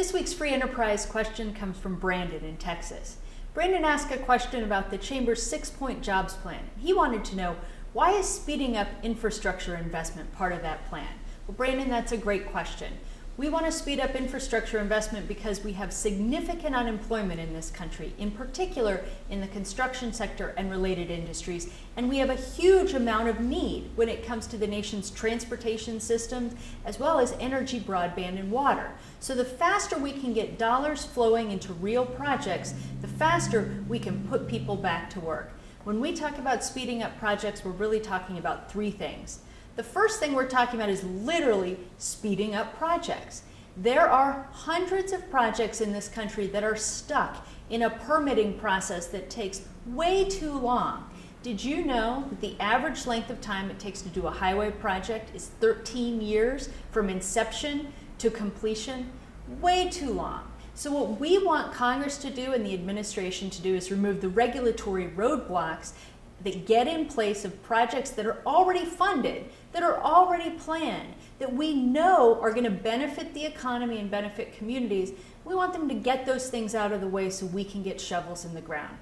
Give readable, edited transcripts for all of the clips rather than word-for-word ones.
This week's free enterprise question comes from Brandon in Texas. Brandon asked a question about the Chamber's 6-point jobs plan. He wanted to know, why is speeding up infrastructure investment part of that plan? Well, Brandon, that's a great question. We want to speed up infrastructure investment because we have significant unemployment in this country, in particular in the construction sector and related industries, and we have a huge amount of need when it comes to the nation's transportation systems, as well as energy, broadband, and water. So the faster we can get dollars flowing into real projects, the faster we can put people back to work. When we talk about speeding up projects, we're really talking about three things. The first thing we're talking about is literally speeding up projects. There are hundreds of projects in this country that are stuck in a permitting process that takes way too long. Did you know that the average length of time it takes to do a highway project is 13 years from inception to completion? Way too long. So what we want Congress to do and the administration to do is remove the regulatory roadblocks that get in place of projects that are already funded, that are already planned, that we know are going to benefit the economy and benefit communities. We want them to get those things out of the way so we can get shovels in the ground.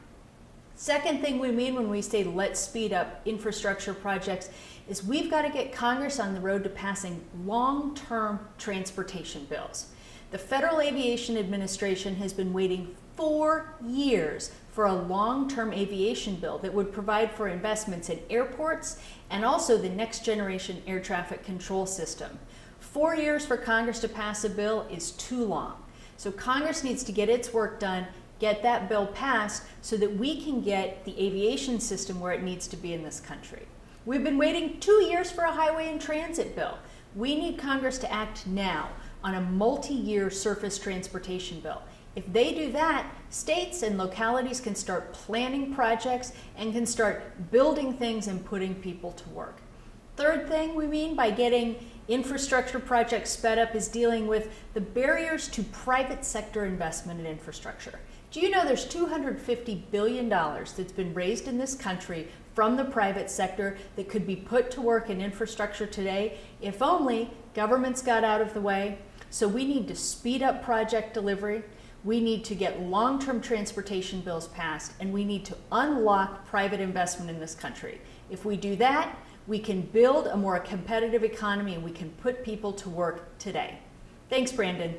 Second thing we mean when we say let's speed up infrastructure projects is we've got to get Congress on the road to passing long-term transportation bills. The Federal Aviation Administration has been waiting 4 years for a long-term aviation bill that would provide for investments in airports and also the next generation air traffic control system. 4 years for Congress to pass a bill is too long. So Congress needs to get its work done, get that bill passed so that we can get the aviation system where it needs to be in this country. We've been waiting 2 years for a highway and transit bill. We need Congress to act now on a multi-year surface transportation bill. If they do that, states and localities can start planning projects and can start building things and putting people to work. Third thing we mean by getting infrastructure projects sped up is dealing with the barriers to private sector investment in infrastructure. Do you know there's $250 billion that's been raised in this country from the private sector that could be put to work in infrastructure today if only governments got out of the way? So we need to speed up project delivery. We need to get long-term transportation bills passed, and we need to unlock private investment in this country. If we do that, we can build a more competitive economy and we can put people to work today. Thanks, Brandon.